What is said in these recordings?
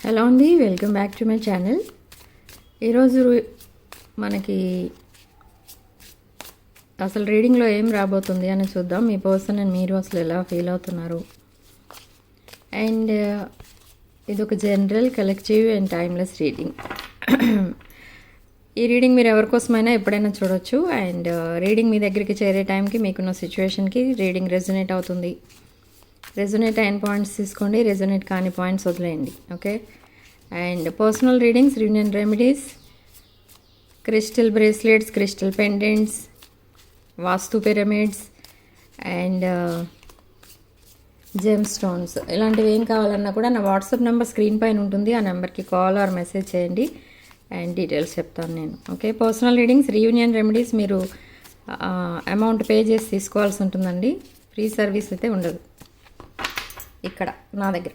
Hello అండి, welcome back to my channel. ఈరోజు మనకి అసలు రీడింగ్లో ఏం రాబోతుంది అని చూద్దాం. మీ పర్సన్ అండ్ మీరు అసలు ఎలా ఫీల్ అవుతున్నారు. అండ్ ఇది ఒక general, collective and timeless reading. ఈ రీడింగ్ మీరు ఎవరికోసమైనా ఎప్పుడైనా చూడొచ్చు. అండ్ రీడింగ్ మీ దగ్గరికి చేరే టైంకి మీకున్న సిచ్యువేషన్కి రీడింగ్ రెజొనేట్ అవుతుంది. రెజొనేట్ అయిన పాయింట్స్ తీసుకోండి, రెజొనేట్ కాని పాయింట్స్ వదిలేయండి. Okay. And personal readings, union remedies, crystal bracelets, crystal pendants, vastu pyramids and gem stones, ఇలాంటివి ఏం కావాలన్నా కూడా నా వాట్సాప్ నెంబర్ స్క్రీన్ పైన ఉంటుంది. ఆ నెంబర్కి కాల్ ఆర్ మెసేజ్ చేయండి అండ్ డీటెయిల్స్ చెప్తాను నేను. Okay. Personal readings, reunion remedies మీరు అమౌంట్ పే చేసి తీసుకోవాల్సి ఉంటుందండి. ఫ్రీ సర్వీస్ అయితే ఉండదు ఇక్కడ నా దగ్గర.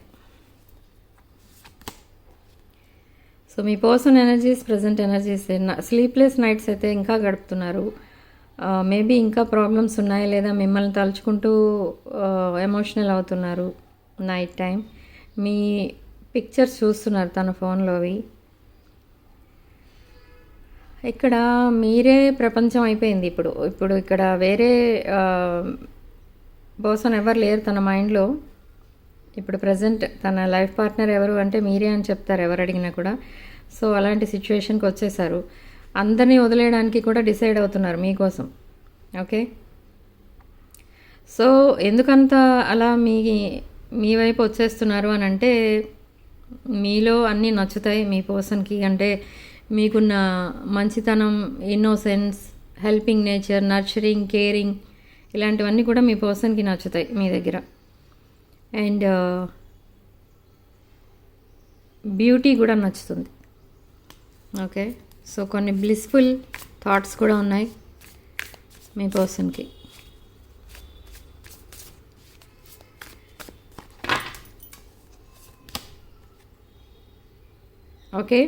సో మీ person energies, present energies, sleepless nights అయితే ఇంకా గడుపుతున్నారు. మేబీ ఇంకా ప్రాబ్లమ్స్ ఉన్నాయి, లేదా మిమ్మల్ని తలుచుకుంటూ ఎమోషనల్ అవుతున్నారు నైట్ టైం. మీ పిక్చర్స్ చూస్తున్నారు తన ఫోన్లోవి. ఇక్కడ మీరే ప్రపంచం అయిపోయింది. ఇప్పుడు ఇక్కడ వేరే పర్సన్ ఎవరు లేరు తన మైండ్లో. ఇప్పుడు ప్రజెంట్ తన లైఫ్ పార్ట్నర్ ఎవరు అంటే మీరే అని చెప్తారు ఎవరు అడిగినా కూడా. సో అలాంటి సిచ్యువేషన్కి వచ్చేసారు. అందరినీ వదిలేయడానికి కూడా డిసైడ్ అవుతున్నారు మీకోసం. ఓకే. సో ఎందుకంత అలా మీ వైపు వచ్చేస్తున్నారు అని అంటే, మీలో అన్నీ నచ్చుతాయి మీ పర్సన్కి. అంటే మీకున్న మంచితనం, innocence, helping nature, nurturing, caring, ఇలాంటివన్నీ కూడా మీ పర్సన్కి నచ్చుతాయి మీ దగ్గర. అండ్ బ్యూటీ కూడా నచ్చుతుంది. ఓకే. సో కొన్ని బ్లిస్ఫుల్ థాట్స్ కూడా ఉన్నాయి మీ పర్సన్కి. Okay.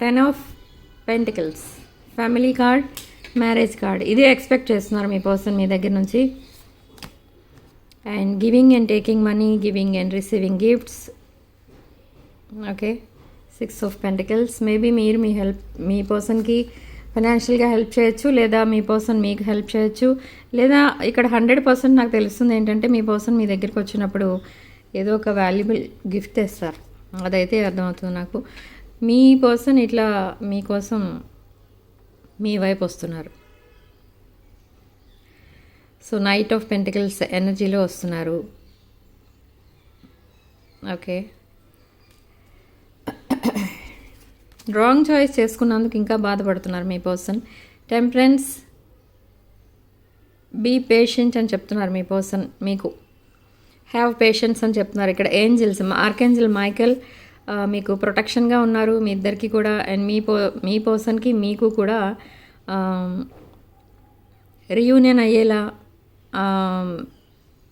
10 of pentacles, family card, marriage card, ఇదే ఎక్స్పెక్ట్ చేస్తున్నారు మీ పర్సన్ మీ దగ్గర నుంచి. And giving and taking money, giving and receiving gifts. Okay. 6 of pentacles, maybe మీరు మీ పర్సన్కి ఫైనాన్షియల్గా హెల్ప్ చేయొచ్చు, లేదా మీ పర్సన్ మీకు హెల్ప్ చేయొచ్చు, లేదా ఇక్కడ 100% నాకు తెలుస్తుంది ఏంటంటే మీ పర్సన్ మీ దగ్గరికి వచ్చినప్పుడు ఏదో ఒక వాల్యుబుల్ గిఫ్ట్ తెస్తారు. అదైతే అర్థమవుతుంది నాకు. మీ పర్సన్ ఇట్లా మీకోసం మీ వైపు వస్తున్నారు. సో నైట్ ఆఫ్ పెంటికల్స్ ఎనర్జీలో వస్తున్నారు. ఓకే. రాంగ్ చాయిస్ చేసుకున్నందుకు ఇంకా బాధపడుతున్నారు మీ పర్సన్. టెంపరెన్స్, బీ పేషెంట్ అని చెప్తున్నారు మీ పర్సన్ మీకు. హ్యావ్ పేషెన్స్ అని చెప్తున్నారు. ఇక్కడ ఏంజిల్స్, ఆర్కేంజిల్ మైకెల్ మీకు ప్రొటెక్షన్గా ఉన్నారు మీ ఇద్దరికి కూడా. అండ్ మీ పర్సన్కి మీకు కూడా రీయూనియన్ అయ్యేలా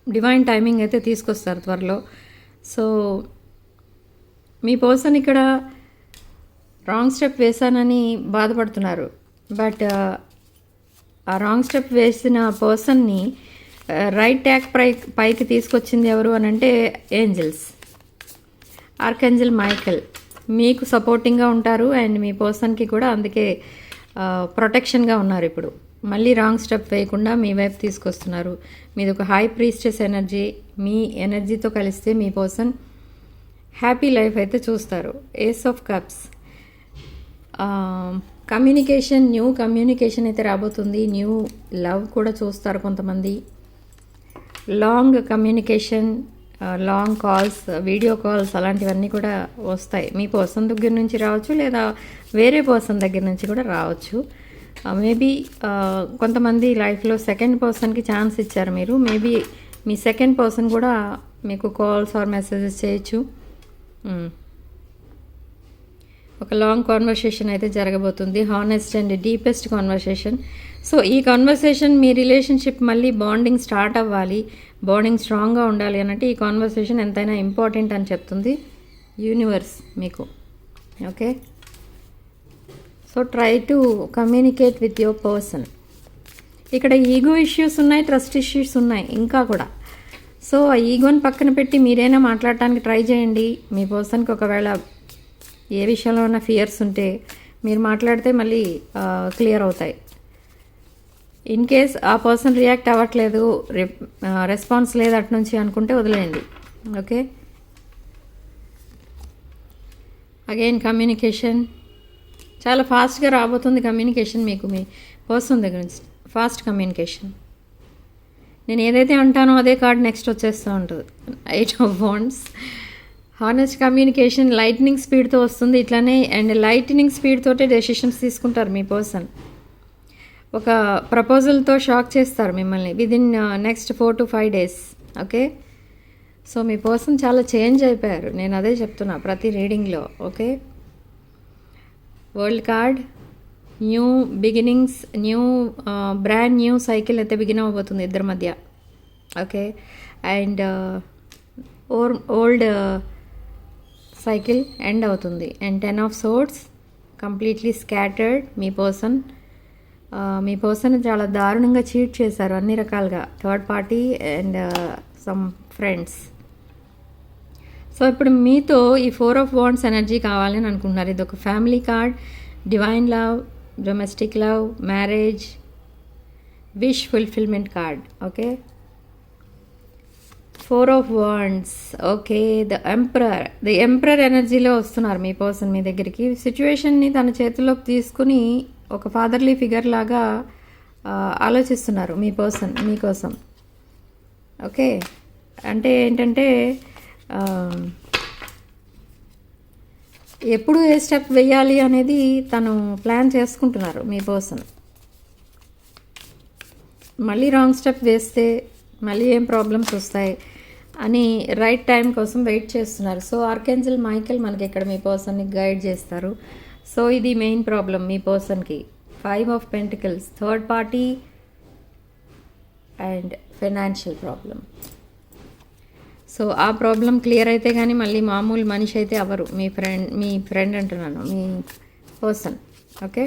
డివైన్ టైమింగ్ అయితే తీసుకొస్తారు త్వరలో. సో మీ పర్సన్ ఇక్కడ రాంగ్ స్టెప్ వేశానని బాధపడుతున్నారు. బట్ ఆ రాంగ్ స్టెప్ వేసిన పర్సన్ని రైట్ ట్రాక్ పైకి తీసుకొచ్చింది ఎవరు అని అంటే ఏంజల్స్. ఆర్కేంజల్ మైకెల్ మీకు సపోర్టింగ్గా ఉంటారు. అండ్ మీ పర్సన్కి కూడా అందుకే ప్రొటెక్షన్గా ఉన్నారు. ఇప్పుడు మళ్ళీ రాంగ్ స్టెప్ వేయకుండా మీ వైపు తీసుకొస్తున్నారు. మీది ఒక హై ప్రీస్టెస్ ఎనర్జీ. మీ ఎనర్జీతో కలిస్తే మీ పర్సన్ హ్యాపీ లైఫ్ అయితే చూస్తారు. Ace of cups, communication, new communication అయితే రాబోతుంది. న్యూ లవ్ కూడా చూస్తారు కొంతమంది. Long communication, long calls, video calls, అలాంటివన్నీ కూడా వస్తాయి. మీ పర్సన్ దగ్గర నుంచి రావచ్చు, లేదా వేరే పర్సన్ దగ్గర నుంచి కూడా రావచ్చు. మేబీ కొంతమంది లైఫ్లో సెకండ్ పర్సన్కి ఛాన్స్ ఇచ్చారు మీరు. మేబీ మీ సెకండ్ పర్సన్ కూడా మీకు కాల్స్ ఆర్ మెసేజెస్ చేయొచ్చు. ఒక లాంగ్ కాన్వర్సేషన్ అయితే జరగబోతుంది. Honest and deepest conversation. So ఈ కాన్వర్సేషన్, మీ రిలేషన్షిప్ మళ్ళీ బాండింగ్ స్టార్ట్ అవ్వాలి, బాండింగ్ స్ట్రాంగ్గా ఉండాలి అన్నట్టు ఈ కాన్వర్సేషన్ ఎంతైనా ఇంపార్టెంట్ అని చెప్తుంది యూనివర్స్ మీకు. Okay. So try to communicate with your person. ఇక్కడ ఈగో ఇష్యూస్ ఉన్నాయి, ట్రస్ట్ ఇష్యూస్ ఉన్నాయి ఇంకా కూడా. సో ఆ ఈగోని పక్కన పెట్టి మీరైనా మాట్లాడటానికి ట్రై చేయండి. మీ పర్సన్కి ఒకవేళ ఏ విషయంలో ఉన్న ఫియర్స్ ఉంటే మీరు మాట్లాడితే మళ్ళీ క్లియర్ అవుతాయి. ఇన్ కేస్ ఆ పర్సన్ రియాక్ట్ అవ్వట్లేదు, రెస్పాన్స్ లేదు అటు నుంచి అనుకుంటే వదిలేయండి. ఓకే, అగైన్ కమ్యూనికేషన్ చాలా ఫాస్ట్గా రాబోతుంది. కమ్యూనికేషన్ మీకు మీ పర్సన్ దగ్గర నుంచి ఫాస్ట్ కమ్యూనికేషన్. నేను ఏదైతే అంటానో అదే కార్డ్ నెక్స్ట్ వచ్చేస్తూ ఉంటుంది. 8 of Wands. Honest communication lightning స్పీడ్తో వస్తుంది ఇట్లానే. అండ్ లైట్నింగ్ స్పీడ్ తోటే డెసిషన్స్ తీసుకుంటారు మీ పర్సన్. ఒక ప్రపోజల్తో షాక్ చేస్తారు మిమ్మల్ని within next 4 to 5 days. Okay, so మీ పర్సన్ చాలా చేంజ్ అయిపోయారు. నేను అదే చెప్తున్నా ప్రతి రీడింగ్లో. Okay, world card, new beginnings, brand new cycle అయితే బిగిన్ అవ్వబోతుంది ఇద్దరి మధ్య. Okay, and old cycle end అవుతుంది. And 10 of Swords completely scattered. మీ పర్సన్ చాలా దారుణంగా చీట్ చేశారు అన్ని రకాలుగా, third party and some friends. So ఇప్పుడు మీతో ఈ 4 of Wands ఎనర్జీ కావాలని అనుకుంటున్నారు. ఇది ఒక family card, divine love, domestic love, marriage, wish fulfilment card. Okay, 4 of Wands. Okay, the emperor ఎనర్జీలో వస్తున్నారు మీ పర్సన్ మీ దగ్గరికి. సిచ్యువేషన్ని తన చేతుల్లోకి తీసుకుని ఒక ఫాదర్లీ ఫిగర్ లాగా ఆలోచిస్తున్నారు మీ పర్సన్ మీకోసం. ఓకే, అంటే ఏంటంటే ఎప్పుడు ఏ స్టెప్ వేయాలి అనేది తను ప్లాన్ చేసుకుంటున్నారు మీ పర్సన్. మళ్ళీ రాంగ్ స్టెప్ వేస్తే మళ్ళీ ఏం ప్రాబ్లమ్స్ వస్తాయి అని రైట్ టైం కోసం వెయిట్ చేస్తున్నారు. సో ఆర్కేంజల్ మైకేల్ మనకి ఇక్కడ మీ పర్సన్ని గైడ్ చేస్తారు. సో ఇది మెయిన్ ప్రాబ్లం మీ పర్సన్కి. 5 of Pentacles, third party and financial problem. So ఆ ప్రాబ్లం క్లియర్ అయితే కానీ మళ్ళీ మామూలు మనిషి అయితే ఎవరు మీ ఫ్రెండ్ అంటున్నాను, మీ person. Okay,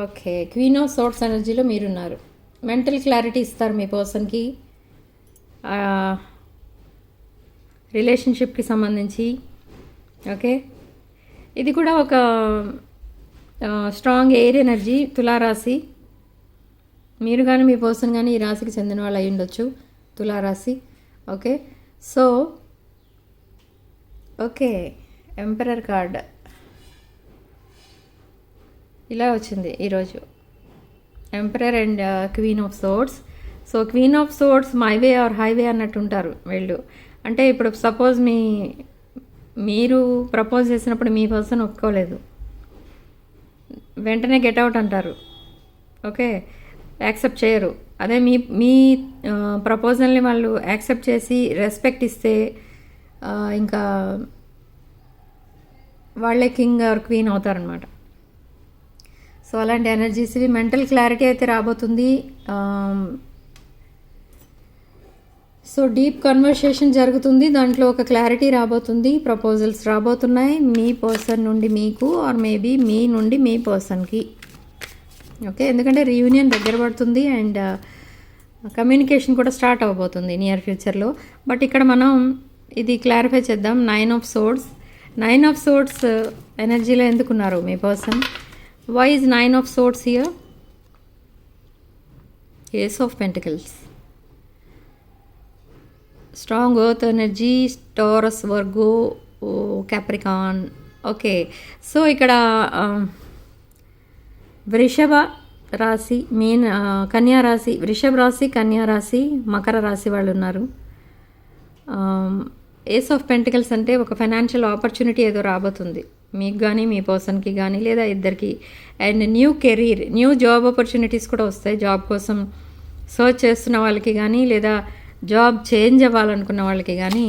okay, queen of swords ఎనర్జీలో మీరున్నారు. మెంటల్ క్లారిటీ ఇస్తారు మీ పర్సన్కి రిలేషన్షిప్కి సంబంధించి. ఓకే, ఇది కూడా ఒక స్ట్రాంగ్ ఎయిర్ ఎనర్జీ, తులారాశి. మీరు కానీ మీ పర్సన్ కానీ ఈ రాశికి చెందిన వాళ్ళు అయి ఉండొచ్చు, తులారాశి. Okay, so okay, emperor card ఇలా వచ్చింది ఈరోజు. Emperor and queen of swords. So queen of swords my way or highway అన్నట్టు ఉంటారు వీళ్ళు. అంటే ఇప్పుడు సపోజ్ మీరు ప్రపోజ్ చేసినప్పుడు మీ పర్సన్ ఒప్పుకోలేదు, వెంటనే గెట్ అవుట్ అంటారు. ఓకే, యాక్సెప్ట్ చేయరు. అదే మీ ప్రపోజల్ని వాళ్ళు యాక్సెప్ట్ చేసి రెస్పెక్ట్ ఇస్తే ఇంకా వాళ్ళే కింగ్ ఆర్ క్వీన్ అవుతారనమాట. సో అలాంటి ఎనర్జీస్ ఇవి. మెంటల్ క్లారిటీ అయితే రాబోతుంది. సో డీప్ కన్వర్సేషన్ జరుగుతుంది, దాంట్లో ఒక క్లారిటీ రాబోతుంది, ప్రపోజల్స్ రాబోతున్నాయి మీ పర్సన్ నుండి మీకు ఆర్ మేబీ మీ నుండి మీ పర్సన్కి. ఓకే, ఎందుకంటే రీయూనియన్ దగ్గర పడుతుంది అండ్ కమ్యూనికేషన్ కూడా స్టార్ట్ అవ్వబోతుంది నియర్ ఫ్యూచర్లో. బట్ ఇక్కడ మనం ఇది క్లారిఫై చేద్దాం. 9 of Swords. 9 of Swords ఎనర్జీలో ఎందుకున్నారు మీ person? Why is 9 of Swords here? Ace of Pentacles. Strong earth energy, Taurus, Virgo, Capricorn. Okay, so ఇక్కడ వృషభ రాశి, కన్యా రాశి, వృషభ రాశి, కన్యా రాశి, మకర రాశి వాళ్ళు ఉన్నారు. ఏస్ ఆఫ్ పెంటికల్స్ అంటే ఒక ఫైనాన్షియల్ ఆపర్చునిటీ ఏదో రాబోతుంది మీకు కానీ మీ పర్సన్కి కానీ, లేదా ఇద్దరికి. And new career, new job opportunities కూడా వస్తాయి. జాబ్ కోసం సర్చ్ చేస్తున్న వాళ్ళకి కానీ, లేదా జాబ్ చేంజ్ అవ్వాలనుకున్న వాళ్ళకి కానీ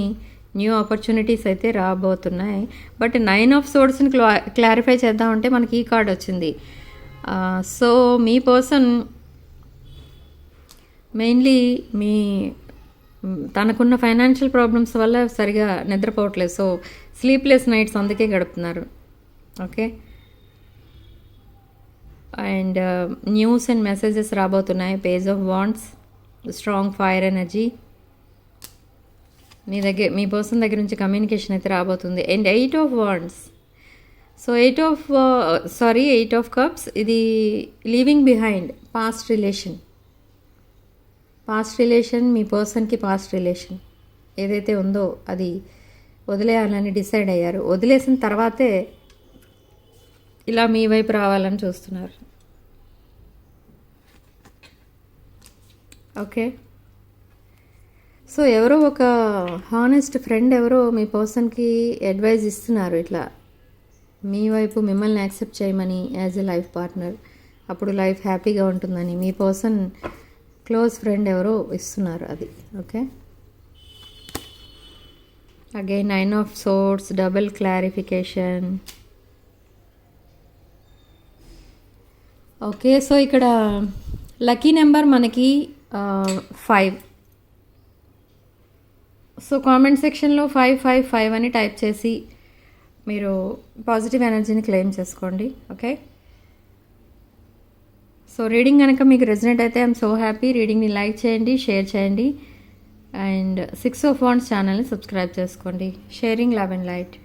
న్యూ ఆపర్చునిటీస్ అయితే రాబోతున్నాయి. బట్ 9 of Swordsని క్లారిఫై చేద్దామంటే మనకి ఈ కార్డ్ వచ్చింది. సో మీ పర్సన్ మెయిన్లీ తనకున్న ఫైనాన్షియల్ ప్రాబ్లమ్స్ వల్ల సరిగా నిద్రపోవట్లేదు. సో స్లీప్లెస్ నైట్స్ అందుకే గడుపుతున్నారు. Okay, and news and messages రాబోతున్నాయి. Page of wands, strong fire energy. మీ పర్సన్ దగ్గర నుంచి కమ్యూనికేషన్ అయితే రాబోతుంది. And 8 of wands. So 8 of cups, ఇది లీవింగ్ బిహైండ్ పాస్ట్ రిలేషన్. మీ పర్సన్కి పాస్ట్ రిలేషన్ ఏదైతే ఉందో అది వదిలేయాలని డిసైడ్ అయ్యారు. వదిలేసిన తర్వాతే ఇలా మీ వైపు రావాలని చూస్తున్నారు. ఓకే, సో ఎవరో ఒక హానెస్ట్ ఫ్రెండ్ ఎవరో మీ పర్సన్కి అడ్వైజ్ ఇస్తున్నారు, ఇట్లా మీ వైపు మిమ్మల్ని యాక్సెప్ట్ చేయమని యాజ్ ఎ లైఫ్ పార్ట్నర్. అప్పుడు లైఫ్ హ్యాపీగా ఉంటుందని మీ పర్సన్ క్లోజ్ ఫ్రెండ్ ఎవరో ఇస్తున్నారు అది. Okay, again 9 of swords, double clarification. Okay, so ఇక్కడ లక్కీ నెంబర్ మనకి 5. సో కామెంట్ సెక్షన్లో 555 అని టైప్ చేసి మీరు పాజిటివ్ ఎనర్జీని క్లెయిమ్ చేసుకోండి. ఓకే, సో రీడింగ్ కనుక మీకు రెజనేట్ అయితే ఐఎమ్ సో హ్యాపీ. రీడింగ్ని లైక్ చేయండి, షేర్ చేయండి, అండ్ 6 ఆఫ్ వాండ్స్ ఛానల్ని సబ్స్క్రైబ్ చేసుకోండి. Sharing love and light.